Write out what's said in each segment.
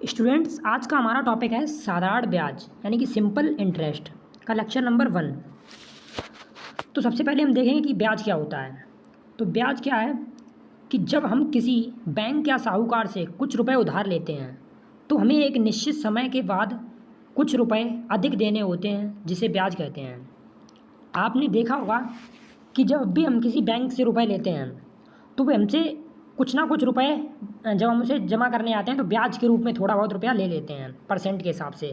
Students, आज का हमारा टॉपिक है साधारण ब्याज यानी कि सिंपल इंटरेस्ट का लेक्चर नंबर 1। तो सबसे पहले हम देखेंगे कि ब्याज क्या होता है। तो ब्याज क्या है कि जब हम किसी बैंक या साहूकार से कुछ रुपए उधार लेते हैं तो हमें एक निश्चित समय के बाद कुछ रुपए अधिक देने होते हैं, जिसे ब्याज कहते हैं। आपने देखा होगा कि जब भी हम किसी बैंक से रुपए लेते हैं तो वे हमसे कुछ ना कुछ रुपए जब हम उसे जमा करने आते हैं तो ब्याज के रूप में थोड़ा बहुत रुपया ले लेते हैं परसेंट के हिसाब से।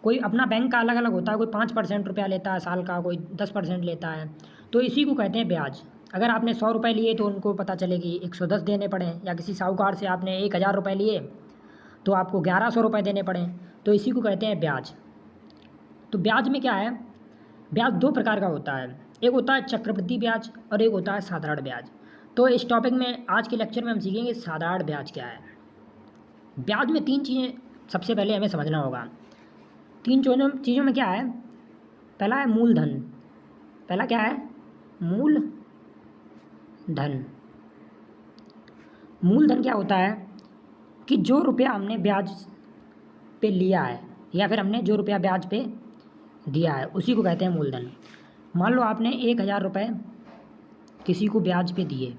कोई अपना बैंक का अलग अलग होता है, कोई 5% रुपया लेता है साल का, कोई 10% लेता है। तो इसी को कहते हैं ब्याज। अगर आपने 100 रुपये लिए तो उनको पता चले कि 110 देने पड़े, या किसी साहूकार से आपने 1000 रुपये लिए तो आपको 1100 रुपये देने पड़े। तो इसी को कहते हैं ब्याज। तो ब्याज में क्या है, ब्याज दो प्रकार का होता है। एक होता है चक्रवृद्धि ब्याज और एक होता है साधारण ब्याज। तो इस टॉपिक में आज के लेक्चर में हम सीखेंगे साधारण ब्याज क्या है। ब्याज में 3 चीज़ें सबसे पहले हमें समझना होगा। 3 चीज़ों में क्या है, पहला है मूलधन। पहला क्या है, मूलधन। मूलधन क्या होता है कि जो रुपया हमने ब्याज पे लिया है या फिर हमने जो रुपया ब्याज पे दिया है उसी को कहते हैं मूलधन। मान लो आपने 1000 रुपये किसी को ब्याज पे दिए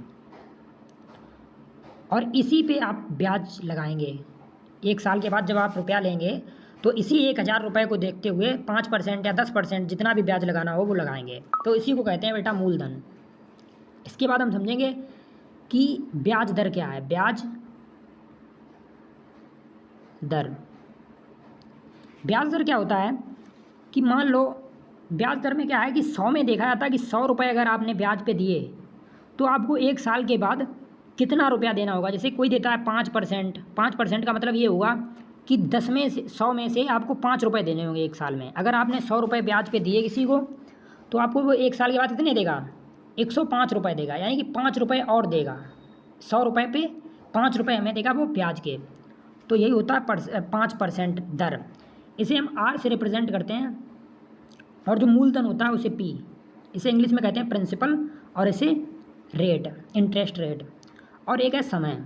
और इसी पे आप ब्याज लगाएंगे। 1 साल के बाद जब आप रुपया लेंगे तो इसी 1000 रुपये को देखते हुए 5% या 10% जितना भी ब्याज लगाना हो वो लगाएंगे। तो इसी को कहते हैं बेटा मूलधन। इसके बाद हम समझेंगे कि ब्याज दर क्या है। ब्याज दर, ब्याज दर क्या होता है कि मान लो ब्याज दर में क्या है कि 100 में देखा जाता है कि 100 रुपये अगर आपने ब्याज पे दिए तो आपको 1 साल के बाद कितना रुपया देना होगा। जैसे कोई देता है 5%, 5% का मतलब ये होगा कि 10 में से 100 में से आपको 5 रुपये देने होंगे 1 साल में। अगर आपने 100 रुपये ब्याज पे दिए किसी को तो आपको वो 1 साल के बाद कितने देगा, 105 रुपये देगा, यानी कि 5 रुपये और देगा। 100 रुपये पे 5 रुपये हमें देगा वो ब्याज के। तो यही होता है 5% दर। इसे हम आर से रिप्रेजेंट करते हैं और जो मूलधन होता है उसे पी। इसे इंग्लिश में कहते हैं प्रिंसिपल और इसे रेट, इंटरेस्ट रेट। और एक है समय।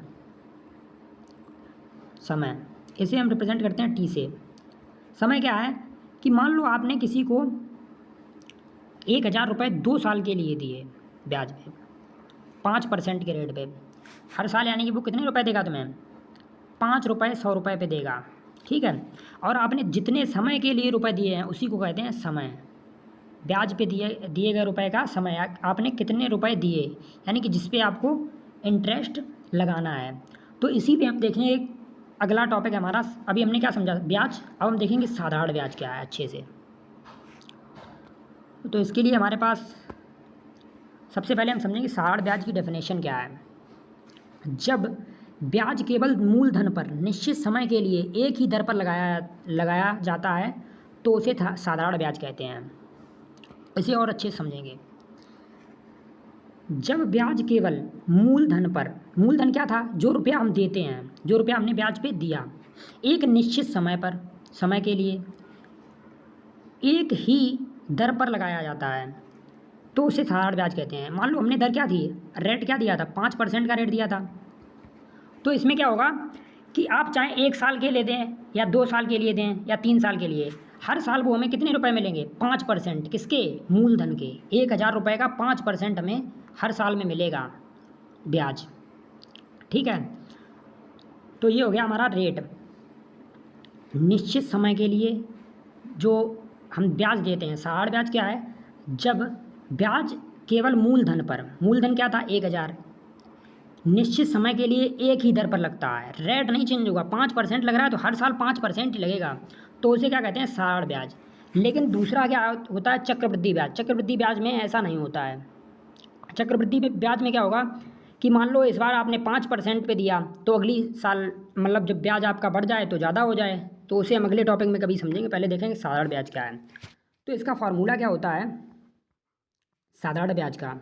समय इसे हम रिप्रेजेंट करते हैं टी से। समय क्या है कि मान लो आपने किसी को 1000 रुपये 2 साल के लिए दिए ब्याज पे 5% के रेट पे हर साल, यानी कि वो कितने रुपए देगा तुम्हें, 5 रुपये 100 रुपये पे देगा। ठीक है। और आपने जितने समय के लिए रुपए दिए हैं उसी को कहते हैं समय। ब्याज पे दिए गए रुपए का समय, आपने कितने रुपए दिए, यानी कि जिस पे आपको इंटरेस्ट लगाना है। तो इसी पे हम देखेंगे अगला टॉपिक है हमारा। अभी हमने क्या समझा, ब्याज। अब हम देखेंगे साधारण ब्याज क्या है अच्छे से। तो इसके लिए हमारे पास सबसे पहले हम समझेंगे साधारण ब्याज की डेफिनेशन क्या है। जब ब्याज केवल मूलधन पर निश्चित समय के लिए एक ही दर पर लगाया जाता है तो उसे साधारण ब्याज कहते हैं। इसे और अच्छे से समझेंगे। जब ब्याज केवल मूलधन पर, मूलधन क्या था, जो रुपया हम देते हैं, जो रुपया हमने ब्याज पे दिया, एक निश्चित समय पर, समय के लिए एक ही दर पर लगाया जाता है तो उसे साधारण ब्याज कहते हैं। मान लो हमने दर क्या थी, रेट क्या दिया था, 5% का रेट दिया था। तो इसमें क्या होगा कि आप चाहे 1 साल के लिए दें या 2 साल के लिए दें या 3 साल के लिए, हर साल वो हमें कितने रुपए मिलेंगे, 5%। किसके, मूलधन के। 1000 रुपये का 5% हमें हर साल में मिलेगा ब्याज। ठीक है। तो ये हो गया हमारा रेट। निश्चित समय के लिए जो हम ब्याज देते हैं। साधारण ब्याज क्या है, जब ब्याज केवल मूलधन पर, मूलधन क्या था 1000, निश्चित समय के लिए एक ही दर पर लगता है, रेट नहीं चेंज होगा। 5% लग रहा है तो हर साल 5% ही लगेगा, तो उसे क्या कहते हैं, साधारण ब्याज। लेकिन दूसरा क्या होता है, चक्रवृद्धि ब्याज। चक्रवृद्धि ब्याज में ऐसा नहीं होता है। चक्रवृद्धि ब्याज में क्या होगा कि मान लो इस बार आपने 5% पे दिया तो अगली साल मतलब जब ब्याज आपका बढ़ जाए तो ज़्यादा हो जाए, तो उसे हम अगले टॉपिक में कभी समझेंगे। पहले देखेंगे साधारण ब्याज क्या है। तो इसका फार्मूला क्या होता है साधारण ब्याज का।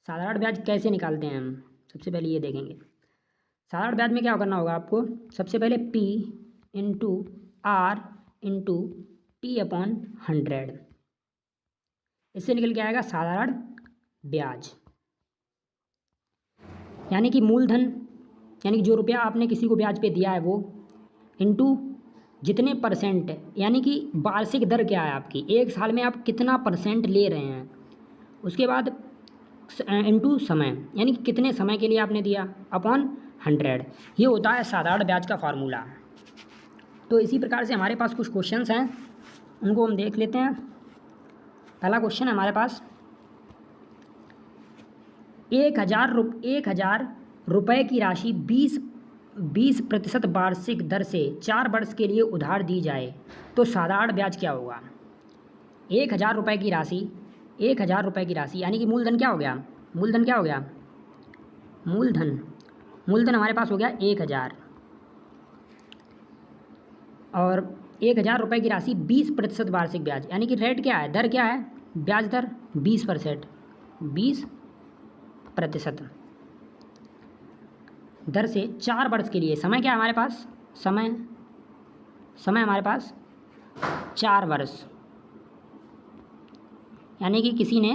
साधारण ब्याज कैसे निकालते हैं हम, सबसे पहले ये देखेंगे। साधारण ब्याज में क्या करना होगा आपको, सबसे पहले P into R into T upon 100, इससे निकल के आएगा साधारण ब्याज। यानी कि मूलधन यानी कि जो रुपया आपने किसी को ब्याज पे दिया है वो, इंटू जितने परसेंट, यानी कि वार्षिक दर क्या है आपकी, एक साल में आप कितना परसेंट ले रहे हैं, उसके बाद इंटू समय, यानी कि कितने समय के लिए आपने दिया, अपॉन 100। ये होता है साधारण ब्याज का फार्मूला। तो इसी प्रकार से हमारे पास कुछ क्वेश्चंस हैं, उनको हम देख लेते हैं। पहला क्वेश्चन है हमारे पास, 1000 रुपये की राशि 20% वार्षिक दर से 4 वर्ष के लिए उधार दी जाए तो साधारण ब्याज क्या होगा। 1000 रुपये की राशि, 1000 रुपये की राशि यानी कि मूलधन क्या हो गया, मूलधन क्या हो गया, मूलधन हमारे पास हो गया 1000, और 1000 रुपये की राशि 20% वार्षिक ब्याज, यानी कि रेट क्या है, दर क्या है, ब्याज दर 20%, 20% दर से 4 वर्ष के लिए। समय क्या है हमारे पास, समय हमारे पास 4 वर्ष, यानी कि किसी ने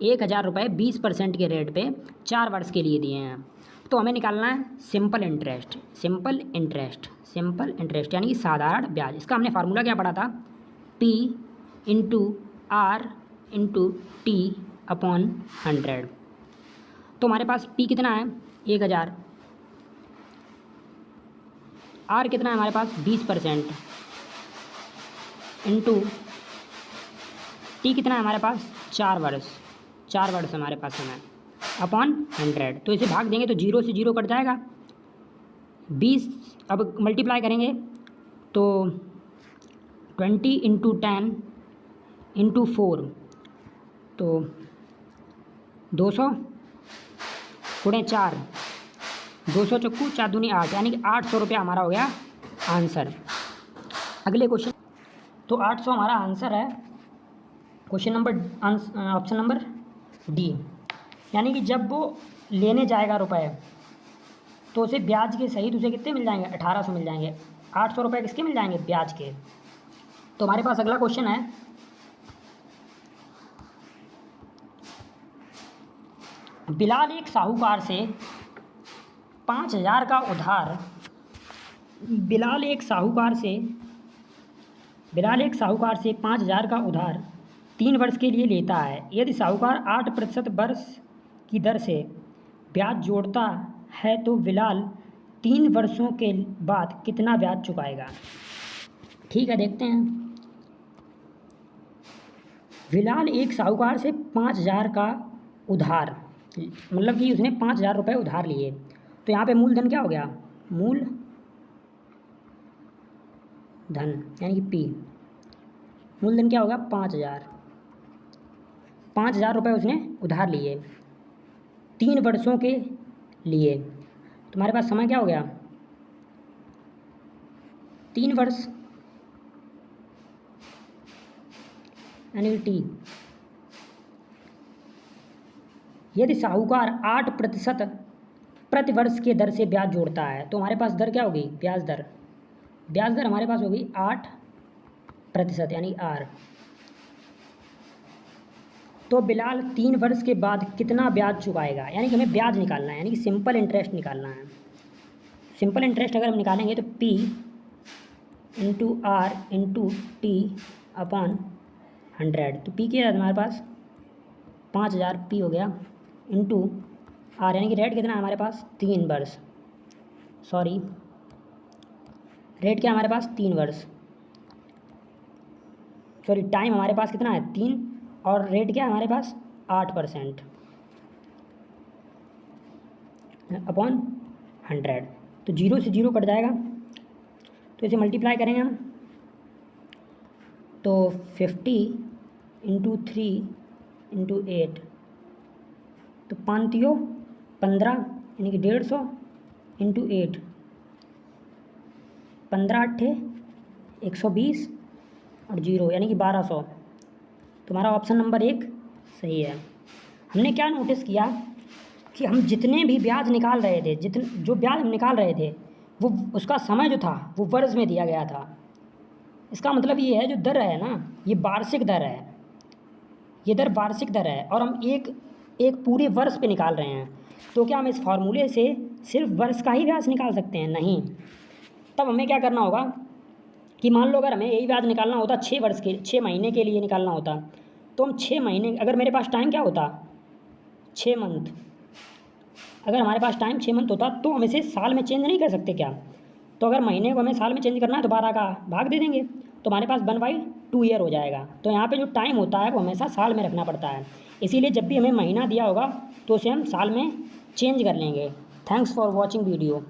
1000 रुपये 20% के रेट पे 4 वर्ष के लिए दिए हैं। तो हमें निकालना है सिंपल इंटरेस्ट यानी कि साधारण ब्याज। इसका हमने फार्मूला क्या पढ़ा था, P into R into T upon 100। तो हमारे पास P कितना है 1000, R कितना है हमारे पास 20%, इंटू T कितना है हमारे पास 4 वर्ष हमारे पास समय, अपॉन 100। तो इसे भाग देंगे तो 0 से 0 कट जाएगा, 20 अब मल्टीप्लाई करेंगे तो 20 इंटू 10 इंटू 4 तो 200 गुणे 4, 200 चक्कू 4 दूनी 8, यानी कि 800 रुपया हमारा हो गया आंसर। अगले क्वेश्चन, तो 800 हमारा आंसर है question number, option number D. यानी कि जब वो लेने जाएगा रुपए तो उसे ब्याज के सहित उसे कितने मिल जाएंगे, 1800 मिल जाएंगे। 800 रुपये किसके मिल जाएंगे, ब्याज के। तो हमारे पास अगला क्वेश्चन है, बिलाल एक साहूकार से 5000 का उधार, बिलाल एक साहूकार से 5000 का उधार 3 वर्ष के लिए लेता है। यदि साहूकार 8% वर्ष की दर से ब्याज जोड़ता है तो बिलाल 3 वर्षों के बाद कितना ब्याज चुकाएगा। ठीक है, देखते हैं। बिलाल एक साहूकार से 5000 का उधार, मतलब कि उसने 5000 रुपये उधार लिए। तो यहाँ पे मूलधन क्या हो गया, मूलधन यानी कि P, मूलधन क्या होगा 5000 रुपये उसने उधार लिए 3 वर्षों के लिए। तो हमारे पास समय क्या हो गया 3 वर्ष, यानी कि T। यदि साहूकार 8% प्रति वर्ष के दर से ब्याज जोड़ता है तो हमारे पास दर क्या होगी, ब्याज दर हमारे पास होगी 8% यानी R। तो बिलाल 3 वर्ष के बाद कितना ब्याज चुकाएगा, यानी कि हमें ब्याज निकालना है, यानी कि सिंपल इंटरेस्ट निकालना है। सिंपल इंटरेस्ट अगर हम निकालेंगे तो P into R into T upon 100। तो P क्या है हमारे पास 5000 P हो गया, इंटू R यानी कि रेट कितना है हमारे पास 3 वर्ष, रेट क्या हमारे पास 3 वर्ष, टाइम हमारे पास कितना है 3, और रेट क्या है हमारे पास 8% अपॉन 100। तो 0 से 0 कट जाएगा, तो इसे मल्टीप्लाई करेंगे हम तो 50 इंटू 3 इंटू 8 तो 5×3 = 15 यानी कि 150 इंटू 8, 15×8 = 120 और 0 यानी कि 1200। तुम्हारा ऑप्शन नंबर 1 सही है। हमने क्या नोटिस किया कि हम जितने भी ब्याज निकाल रहे थे, जो ब्याज हम निकाल रहे थे वो उसका समय जो था वो वर्ष में दिया गया था। इसका मतलब ये है जो दर है ना, ये वार्षिक दर है, ये दर वार्षिक दर है, और हम एक पूरे वर्ष पे निकाल रहे हैं। तो क्या हम इस फार्मूले से सिर्फ वर्ष का ही ब्याज निकाल सकते हैं? नहीं। तब हमें क्या करना होगा कि मान लो अगर हमें यही ब्याज निकालना होता 6 महीने के लिए निकालना होता, तो हम 6 महीने, अगर मेरे पास टाइम क्या होता 6 मंथ, अगर हमारे पास टाइम 6 मंथ होता तो हम इसे साल में चेंज नहीं कर सकते क्या? तो अगर महीने को हमें साल में चेंज करना है तो 12 का भाग दे देंगे, तो हमारे पास 1/2 ईयर हो जाएगा। तो यहाँ पे जो टाइम होता है वो हमेशा साल में रखना पड़ता है, इसीलिए जब भी हमें महीना दिया होगा तो उसे हम साल में चेंज कर लेंगे। Thanks for watching video.